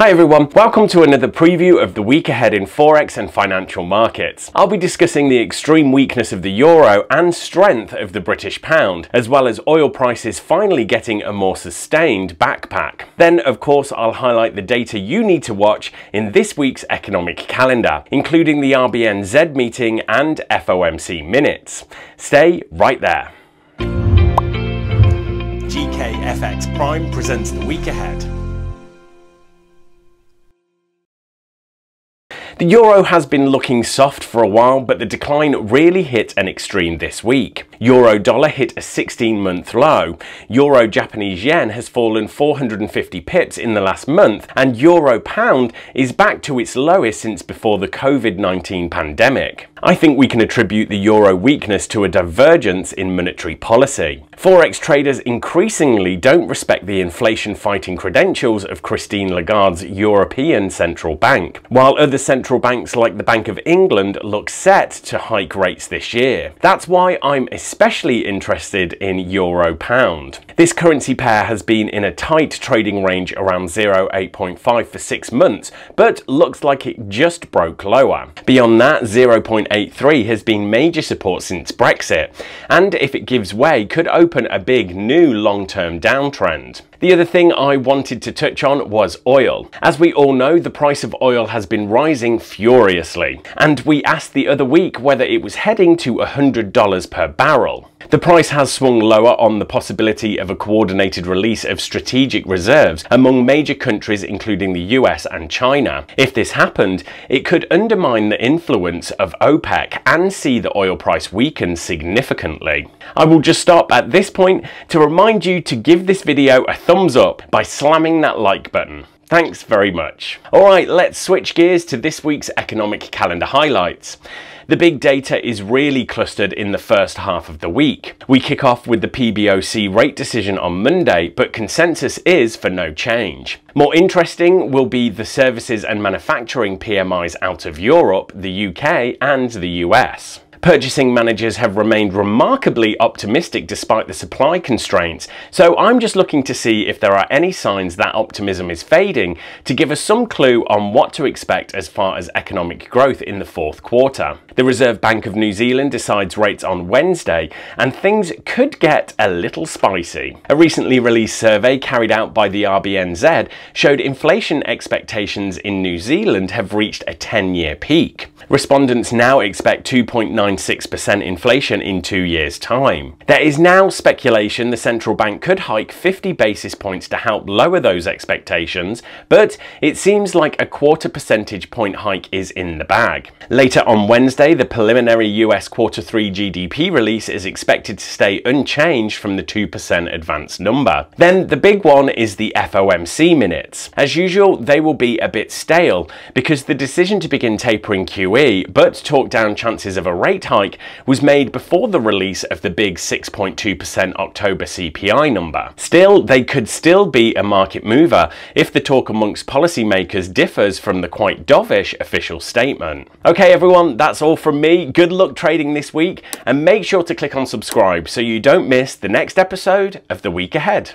Hi everyone, welcome to another preview of the week ahead in Forex and financial markets. I'll be discussing the extreme weakness of the euro and strength of the British pound, as well as oil prices finally getting a more sustained backpack. Then, of course, I'll highlight the data you need to watch in this week's economic calendar, including the RBNZ meeting and FOMC minutes. Stay right there. GKFX Prime presents the week ahead. The euro has been looking soft for a while, but the decline really hit an extreme this week. Euro dollar hit a 16-month low, euro Japanese yen has fallen 450 pips in the last month, and euro pound is back to its lowest since before the COVID-19 pandemic. I think we can attribute the euro weakness to a divergence in monetary policy. Forex traders increasingly don't respect the inflation-fighting credentials of Christine Lagarde's European Central Bank, while other central banks like the Bank of England look set to hike rates this year. That's why I'm especially interested in euro pound. This currency pair has been in a tight trading range around 0.85 for 6 months, but looks like it just broke lower. Beyond that, 0.83 has been major support since Brexit, and if it gives way, could open a big new long-term downtrend. The other thing I wanted to touch on was oil. As we all know, the price of oil has been rising furiously, and we asked the other week whether it was heading to $100 per barrel. The price has swung lower on the possibility of a coordinated release of strategic reserves among major countries including the US and China. If this happened, it could undermine the influence of OPEC and see the oil price weaken significantly. I will just stop at this point to remind you to give this video a thumbs up by slamming that like button. Thanks very much. Alright, let's switch gears to this week's economic calendar highlights. The big data is really clustered in the first half of the week. We kick off with the PBOC rate decision on Monday, but consensus is for no change. More interesting will be the services and manufacturing PMIs out of Europe, the UK and the US. Purchasing managers have remained remarkably optimistic despite the supply constraints, so I'm just looking to see if there are any signs that optimism is fading to give us some clue on what to expect as far as economic growth in the fourth quarter. The Reserve Bank of New Zealand decides rates on Wednesday, and things could get a little spicy. A recently released survey carried out by the RBNZ showed inflation expectations in New Zealand have reached a 10-year peak. Respondents now expect 2.96% inflation in 2 years' time. There is now speculation the central bank could hike 50 basis points to help lower those expectations, but it seems like a 1/4 percentage point hike is in the bag. Later on Wednesday, the preliminary US Q3 GDP release is expected to stay unchanged from the 2% advance number. Then the big one is the FOMC minutes. As usual, they will be a bit stale because the decision to begin tapering QE but talk down chances of a rate hike was made before the release of the big 6.2% October CPI number. Still, they could still be a market mover if the talk amongst policymakers differs from the quite dovish official statement. Okay everyone, that's all from me. Good luck trading this week, and make sure to click on subscribe so you don't miss the next episode of The Week Ahead.